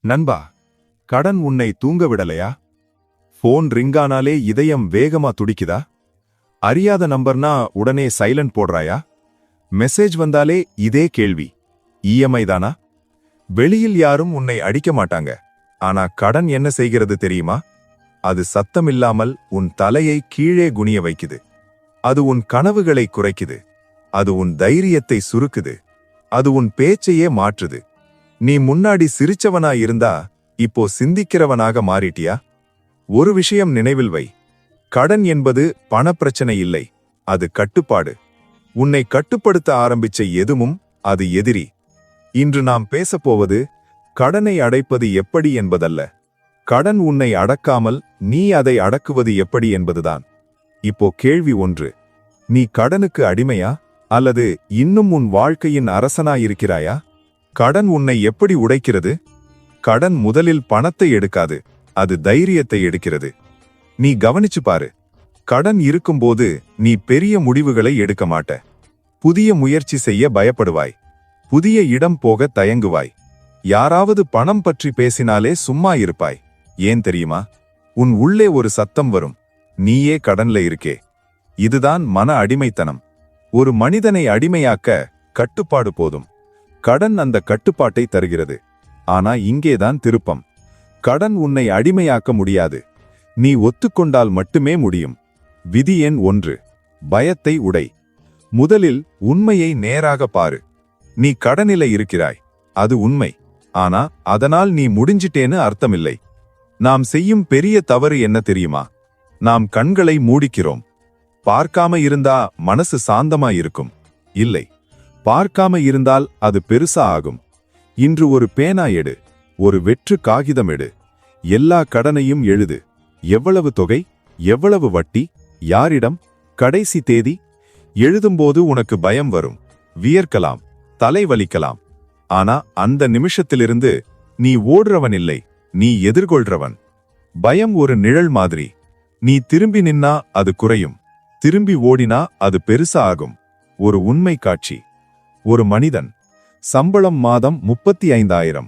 நண்பா, கடன் உன்னை தூங்க விடலையா? போன் ரிங்கானாலே இதயம் வேகமா துடிக்குதா? அறியாத நம்பர்னா உடனே சைலண்ட் போடுறாயா? மெசேஜ் வந்தாலே இதே கேள்வி, இஎம்ஐ தானா? வெளியில் யாரும் உன்னை அடிக்க மாட்டாங்க, ஆனா கடன் என்ன செய்கிறது தெரியுமா? அது சத்தமில்லாமல் உன் தலையை கீழே குனிய வைக்குது. அது உன் கனவுகளை குறைக்குது. அது உன் தைரியத்தை சுருக்குது. அது உன் பேச்சையே மாற்றுது. நீ முன்னாடி சிரிச்சவனா இருந்தா இப்போ சிந்திக்கிறவனாக மாறிட்டியா? ஒரு விஷயம் நினைவில் வை, கடன் என்பது பணப்பிரச்சனை இல்லை, அது கட்டுப்பாடு. உன்னை கட்டுப்படுத்த ஆரம்பிச்ச எதுவும் அது எதிரி. இன்று நாம் பேசப்போவது கடனை அடைப்பது எப்படி என்பதல்ல, கடன் உன்னை அடக்காமல் நீ அதை அடக்குவது எப்படி என்பதுதான். இப்போ கேள்வி ஒன்று, நீ கடனுக்கு அடிமையா அல்லது இன்னும் உன் வாழ்க்கையின் அரசனாயிருக்கிறாயா? கடன் உன்னை எப்படி உடைக்கிறது? கடன் முதலில் பணத்தை எடுக்காது, அது தைரியத்தை எடுக்கிறது. நீ கவனிச்சு பாரு, கடன் இருக்கும்போது நீ பெரிய முடிவுகளை எடுக்க மாட்ட. புதிய முயற்சி செய்ய பயப்படுவாய். புதிய இடம் போக தயங்குவாய். யாராவது பணம் பற்றி பேசினாலே சும்மா இருப்பாய். ஏன் தெரியுமா? உன் உள்ளே ஒரு சத்தம் வரும், நீயே கடன்ல இருக்கே. இதுதான் மன அடிமைத்தனம். ஒரு மனிதனை அடிமையாக்க கட்டுப்பாடு போதும். கடன் அந்த கட்டுப்பாட்டை தருகிறது. ஆனா இங்கேதான் திருப்பம். கடன் உன்னை அடிமையாக்க முடியாது, நீ ஒத்துக்கொண்டால் மட்டுமே முடியும். விதி எண் 1, பயத்தை உடை. முதலில் உண்மையை நேராக பாரு. நீ கடனில இருக்கிறாய், அது உண்மை. ஆனா அதனால் நீ முடிஞ்சிட்டேன்னு அர்த்தமில்லை. நாம் செய்யும் பெரிய தவறு என்ன தெரியுமா? நாம் கண்களை மூடிக்கிறோம். பார்க்காம இருந்தா மனசு சாந்தமா இருக்கும். இல்லை, பார்க்காம இருந்தால் அது பெருசா ஆகும். இன்று ஒரு பேனா எடு, ஒரு வெற்று காகிதம் எடு, எல்லா கடனையும் எழுது. எவ்வளவு தொகை, எவ்வளவு வட்டி, யாரிடம், கடைசி தேதி. எழுதும்போது உனக்கு பயம் வரும், வியர்க்கலாம், தலை வலிக்கலாம். ஆனா அந்த நிமிஷத்திலிருந்து நீ ஓடுறவன் இல்லை, நீ எதிர்கொள்றவன். பயம் ஒரு நிழல் மாதிரி. நீ திரும்பி நின்னா அது குறையும், திரும்பி ஓடினா அது பெருசா ஆகும். ஒரு உண்மை காட்சி. ஒரு மனிதன், சம்பளம் மாதம் 35,000,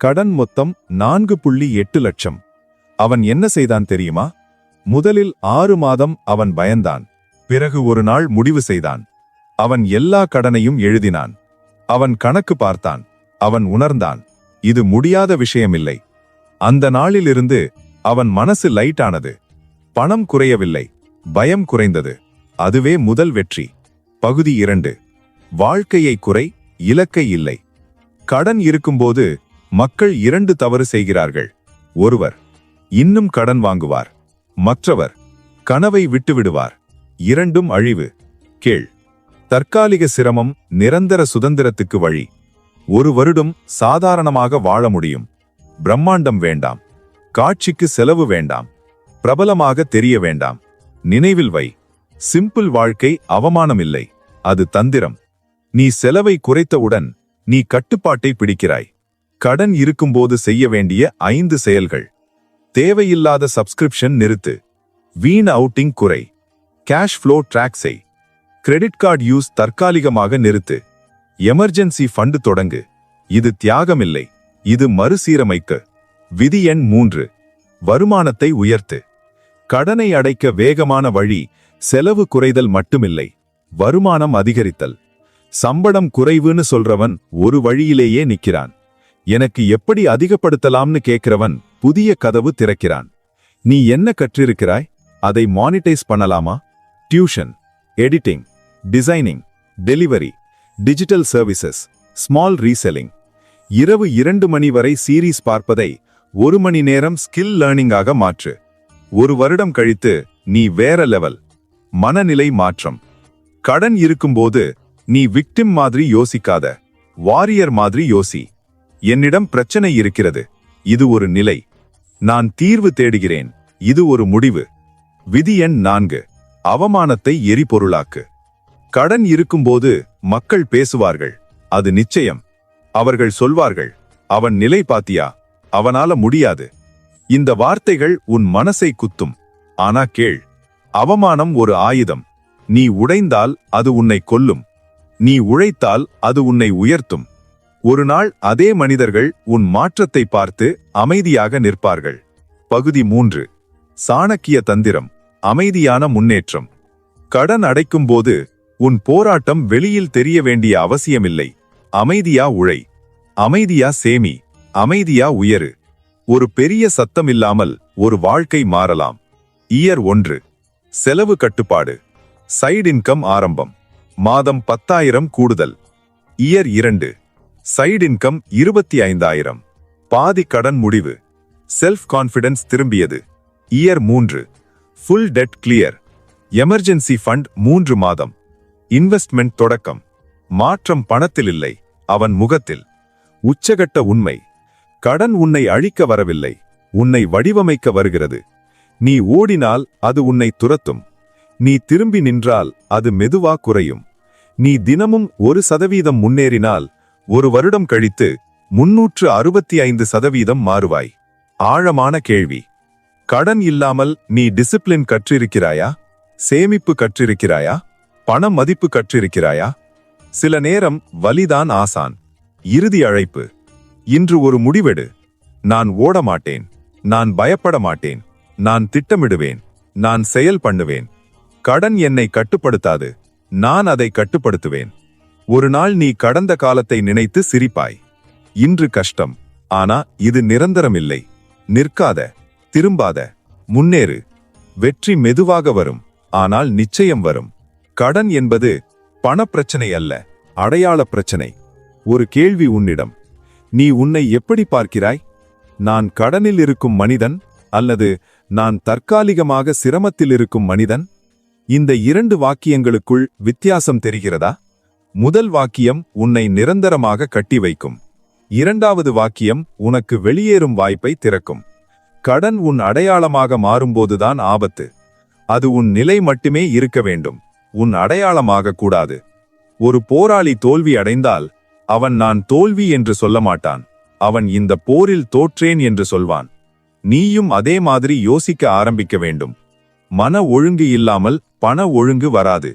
கடன் மொத்தம் 4.8 லட்சம். அவன் என்ன செய்தான் தெரியுமா? முதலில் 6 மாதம் அவன் பயந்தான். பிறகு ஒரு நாள் முடிவு செய்தான். அவன் எல்லா கடனையும் எழுதினான். அவன் கணக்கு பார்த்தான். அவன் உணர்ந்தான், இது முடியாத விஷயமில்லை. அந்த நாளிலிருந்து அவன் மனசு லைட்டானது. பணம் குறையவில்லை, பயம் குறைந்தது. அதுவே முதல் வெற்றி. பகுதி 2, வாழ்க்கையை குறை, இலக்கை இல்லை. கடன் இருக்கும்போது மக்கள் 2 தவறு செய்கிறார்கள். ஒருவர் இன்னும் கடன் வாங்குவார், மற்றவர் கனவை விட்டுவிடுவார். இரண்டும் அழிவு. கேள், தற்காலிக சிரமம் நிரந்தர சுதந்திரத்துக்கு வழி. 1 வருடம் சாதாரணமாக வாழ முடியும். பிரம்மாண்டம் வேண்டாம், காட்சிக்கு செலவு வேண்டாம், பிரபலமாக தெரிய வேண்டாம். நினைவில் வை, சிம்பிள் வாழ்க்கை அவமானமில்லை, அது தந்திரம். நீ செலவை குறைத்தவுடன் நீ கட்டுப்பாட்டை பிடிக்கிறாய். கடன் இருக்கும்போது செய்ய வேண்டிய 5 செயல்கள். தேவையில்லாத சப்ஸ்கிரிப்ஷன் நிறுத்து. வீண் அவுட்டிங் குறை. கேஷ் ஃப்ளோ ட்ராக் செய். கிரெடிட் கார்டு யூஸ் தற்காலிகமாக நிறுத்து. எமர்ஜென்சி ஃபண்ட் தொடங்கு. இது தியாகமில்லை, இது மறுசீரமைக்கு. விதி எண் 3, வருமானத்தை உயர்த்து. கடனை அடைக்க வேகமான வழி செலவு குறைதல் மட்டுமில்லை, வருமானம் அதிகரித்தல். சம்பளம் குறைவுன்னு சொல்றவன் ஒரு வழியிலேயே நிக்கிறான். எனக்கு எப்படி அதிகப்படுத்தலாம்னு கேட்கிறவன் புதிய கதவு திறக்கிறான். நீ என்ன கற்றிருக்கிறாய்? அதை மானிட்டைஸ் பண்ணலாமா? Tuition, editing, designing, delivery, digital services, small reselling. இரவு 2 மணி வரை சீரீஸ் பார்ப்பதை 1 மணி நேரம் ஸ்கில் லேர்னிங்காக மாற்று. 1 வருடம் கழித்து நீ வேற லெவல். மனநிலை மாற்றம். கடன் இருக்கும்போது நீ விக்டிம் மாதிரி யோசிக்காத, வாரியர் மாதிரி யோசி. என்னிடம் பிரச்சனை இருக்கிறது, இது ஒரு நிலை. நான் தீர்வு தேடுகிறேன், இது ஒரு முடிவு. விதி எண் 4, அவமானத்தை எரிபொருளாக்கு. கடன் இருக்கும்போது மக்கள் பேசுவார்கள், அது நிச்சயம். அவர்கள் சொல்வார்கள், அவன் நிலை பாத்தியா, அவனால முடியாது. இந்த வார்த்தைகள் உன் மனசை குத்தும். ஆனா கேள், அவமானம் ஒரு ஆயுதம். நீ உடைந்தால் அது உன்னை கொல்லும், நீ உழைத்தால் அது உன்னை உயர்த்தும். ஒரு நாள் அதே மனிதர்கள் உன் மாற்றத்தை பார்த்து அமைதியாக நிற்பார்கள். பகுதி 3. சாணக்கிய தந்திரம், அமைதியான முன்னேற்றம். கடன் அடைக்கும்போது உன் போராட்டம் வெளியில் தெரிய வேண்டிய அவசியமில்லை. அமைதியா உழை, அமைதியா சேமி, அமைதியா உயரு. ஒரு பெரிய சத்தம் இல்லாமல் ஒரு வாழ்க்கை மாறலாம். இயர் 1. செலவு கட்டுப்பாடு, சைடு இன்கம் ஆரம்பம். மாதம் 10,000 கூடுதல். இயர் 2. Side income 25,000. பாதி கடன் முடிவு, செல்ஃப் கான்ஃபிடன்ஸ் திரும்பியது. Year 3. Full debt clear, emergency fund 3 மாதம். இன்வெஸ்ட்மெண்ட் தொடக்கம். மாற்றம் பணத்தில் இல்லை, அவன் முகத்தில். உச்சகட்ட உண்மை, கடன் உன்னை அழிக்க வரவில்லை, உன்னை வடிவமைக்க வருகிறது. நீ ஓடினால் அது உன்னை துரத்தும். நீ திரும்பி நின்றால் அது மெதுவா குறையும். நீ தினமும் 1% முன்னேறினால் 1 வருடம் கழித்து 365% மாறுவாய். ஆழமான கேள்வி. கடன் இல்லாமல் நீ டிசிப்ளின் கற்றிருக்கிறாயா? சேமிப்பு கற்றிருக்கிறாயா? பண மதிப்பு கற்றிருக்கிறாயா? சில நேரம் வலிதான் ஆசான். இறுதி அழைப்பு. இன்று ஒரு முடிவெடு. நான் ஓட மாட்டேன், நான் பயப்பட மாட்டேன், நான் திட்டமிடுவேன், நான் செயல் பண்ணுவேன். கடன் என்னை கட்டுப்படுத்தாது, நான் அதை கட்டுப்படுத்துவேன். ஒரு நாள் நீ கடந்த காலத்தை நினைத்து சிரிப்பாய். இன்று கஷ்டம், ஆனா இது நிரந்தரமில்லை. நிற்காத, திரும்பாத, முன்னேறு. வெற்றி மெதுவாக வரும், ஆனால் நிச்சயம் வரும். கடன் என்பது பணப்பிரச்சனை அல்ல, அடையாள பிரச்சனை. ஒரு கேள்வி உன்னிடம். நீ உன்னை எப்படி பார்க்கிறாய்? நான் கடனில் இருக்கும் மனிதன் அல்லது நான் தற்காலிகமாக சிரமத்தில் இருக்கும் மனிதன்? இந்த 2 வாக்கியங்களுக்குள் வித்தியாசம் தெரிகிறதா? முதல் வாக்கியம் உன்னை நிரந்தரமாக கட்டி வைக்கும். 2வது வாக்கியம் உனக்கு வெளியேறும் வாய்ப்பை திறக்கும். கடன் உன் அடையாளமாக மாறும்போதுதான் ஆபத்து. அது உன் நிலை மட்டுமே இருக்க வேண்டும், உன் அடையாளமாக கூடாது. ஒரு போராளி தோல்வி அடைந்தால் அவன் நான் தோல்வி என்று சொல்ல மாட்டான், அவன் இந்த போரில் தோற்றேன் என்று சொல்வான். நீயும் அதே மாதிரி யோசிக்க ஆரம்பிக்க வேண்டும். மன ஒழுங்கு இல்லாமல் பண ஒழுங்கு வராது.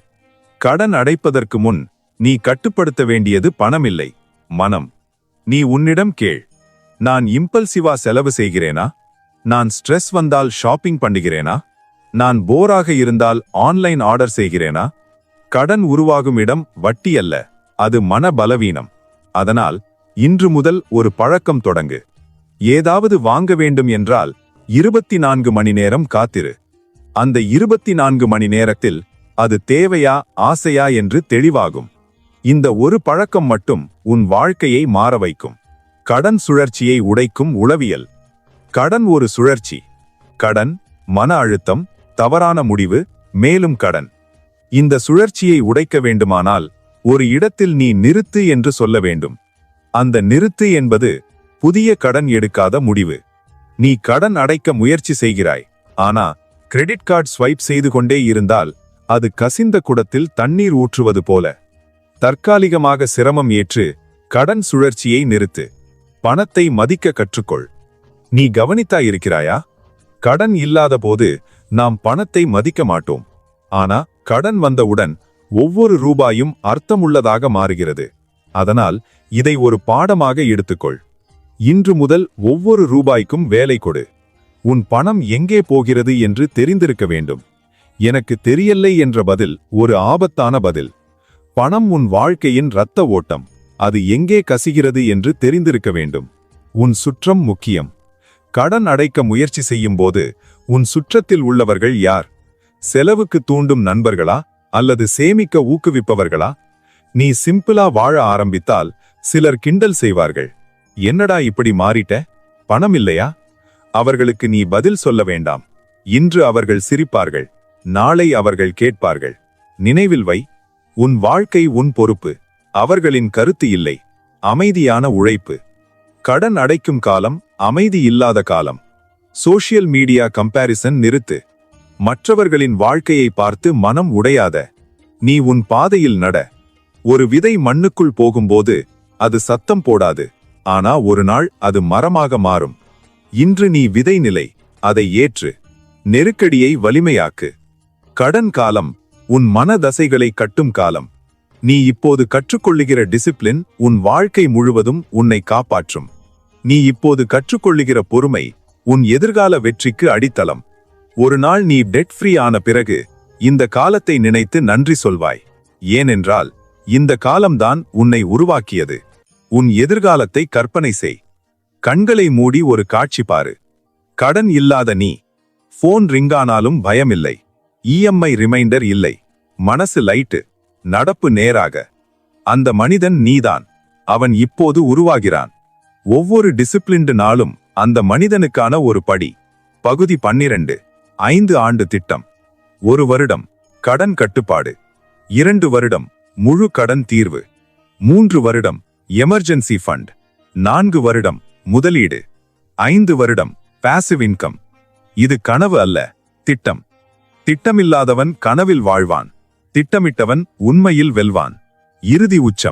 கடன் அடைப்பதற்கு முன் நீ கட்டுப்படுத்த வேண்டியது பணமில்லை, மனம். நீ உன்னிடம் கேள், நான் இம்பல்சிவா செலவு செய்கிறேனா? நான் ஸ்ட்ரெஸ் வந்தால் ஷாப்பிங் பண்ணுகிறேனா? நான் போராக இருந்தால் ஆன்லைன் ஆர்டர் செய்கிறேனா? கடன் உருவாகும் இடம் வட்டி அல்ல, அது மன பலவீனம். அதனால் இன்று முதல் ஒரு பழக்கம் தொடங்கு. ஏதாவது வாங்க வேண்டும் என்றால் 24 மணி நேரம் காத்திரு. அந்த 24 மணி நேரத்தில் அது தேவையா ஆசையா என்று தெளிவாகும். இந்த ஒரு பழக்கம் மட்டும் உன் வாழ்க்கையை மாற வைக்கும். கடன் சுழற்சியை உடைக்கும் உளவியல். கடன் ஒரு சுழற்சி. கடன், மன அழுத்தம், தவறான முடிவு, மேலும் கடன். இந்த சுழற்சியை உடைக்க வேண்டுமானால் ஒரு இடத்தில் நீ நிறுத்து என்று சொல்ல வேண்டும். அந்த நிறுத்து என்பது புதிய கடன் எடுக்காத முடிவு. நீ கடன் அடைக்க முயற்சி செய்கிறாய், ஆனா கிரெடிட் கார்டு ஸ்வைப் செய்து கொண்டே இருந்தால் அது கசிந்த குடத்தில் தண்ணீர் ஊற்றுவது போல. தற்காலிகமாக சிரமம் ஏற்று கடன் சுழற்சியை நிறுத்து. பணத்தை மதிக்க கற்றுக்கொள். நீ கவனித்தாயிருக்கிறாயா? கடன் இல்லாத போது நாம் பணத்தை மதிக்க மாட்டோம். ஆனா கடன் வந்தவுடன் ஒவ்வொரு ரூபாயும் அர்த்தமுள்ளதாக மாறுகிறது. அதனால் இதை ஒரு பாடமாக எடுத்துக்கொள். இன்று முதல் ஒவ்வொரு ரூபாய்க்கும் வேலை கொடு. உன் பணம் எங்கே போகிறது என்று தெரிந்திருக்க வேண்டும். எனக்கு தெரியலை என்ற பதில் ஒரு ஆபத்தான பதில். பணம் உன் வாழ்க்கையின் இரத்த ஓட்டம். அது எங்கே கசிகிறது என்று தெரிந்திருக்க வேண்டும். உன் சுற்றம் முக்கியம். கடன் அடைக்க முயற்சி செய்யும் போது உன் சுற்றத்தில் உள்ளவர்கள் யார்? செலவுக்கு தூண்டும் நண்பர்களா அல்லது சேமிக்க ஊக்குவிப்பவர்களா? நீ சிம்பிளா வாழ ஆரம்பித்தால் சிலர் கிண்டல் செய்வார்கள். என்னடா இப்படி மாறிட்ட? பணம் இல்லையா? அவர்களுக்கு நீ பதில் சொல்ல வேண்டாம். இன்று அவர்கள் சிரிப்பார்கள், நாளை அவர்கள் கேட்பார்கள். நினைவில் வை, உன் வாழ்க்கை உன் பொறுப்பு. அவர்களின் கருத்து இல்லை. அமைதியான உழைப்பு. கடன் அடைக்கும் காலம் அமைதி இல்லாத காலம். சோஷியல் மீடியா கம்பேரிசன் நிறுத்து. மற்றவர்களின் வாழ்க்கையை பார்த்து மனம் உடையாத. நீ உன் பாதையில் நட. ஒரு விதை மண்ணுக்குள் போகும்போது அது சத்தம் போடாது, ஆனா ஒரு நாள் அது மரமாக மாறும். இன்று நீ விதை நிலை, அதை ஏற்று. நெருக்கடியை வலிமையாக்கு. கடன் காலம் உன் மன தசைகளை கட்டும் காலம். நீ இப்போது கற்றுக்கொள்ளுகிற டிசிப்ளின் உன் வாழ்க்கை முழுவதும் உன்னை காப்பாற்றும். நீ இப்போது கற்றுக்கொள்ளுகிற பொறுமை உன் எதிர்கால வெற்றிக்கு அடித்தளம். ஒரு நாள் நீ டெட் ஃப்ரீ ஆன பிறகு இந்த காலத்தை நினைத்து நன்றி சொல்வாய். ஏனென்றால் இந்த காலம்தான் உன்னை உருவாக்கியது. உன் எதிர்காலத்தை கற்பனை செய். கண்களை மூடி ஒரு காட்சி பாரு. கடன் இல்லாத நீ. போன் ரிங்கானாலும் பயமில்லை. இஎம்ஐ ரிமைண்டர் இல்லை. மனசு லைட்டு. நடப்பு நேராக. அந்த மனிதன் நீதான். அவன் இப்போது உருவாகிறான். ஒவ்வொரு டிசிப்ளின்டு நாளும் அந்த மனிதனுக்கான ஒரு படி. பகுதி 12. 5 ஆண்டு திட்டம். 1 வருடம் கடன் கட்டுப்பாடு. 2 வருடம் முழு கடன் தீர்வு. 3 வருடம் எமர்ஜென்சி ஃபண்ட். 4 வருடம் முதலீடு. 5 வருடம் பாசிவ் இன்கம். இது கனவு அல்ல, திட்டம். திட்டமில்லாதவன் கனவில் வாழ்வான். திட்டமிட்டவன் உண்மையில் வெல்வான். இறுதி உச்சம்.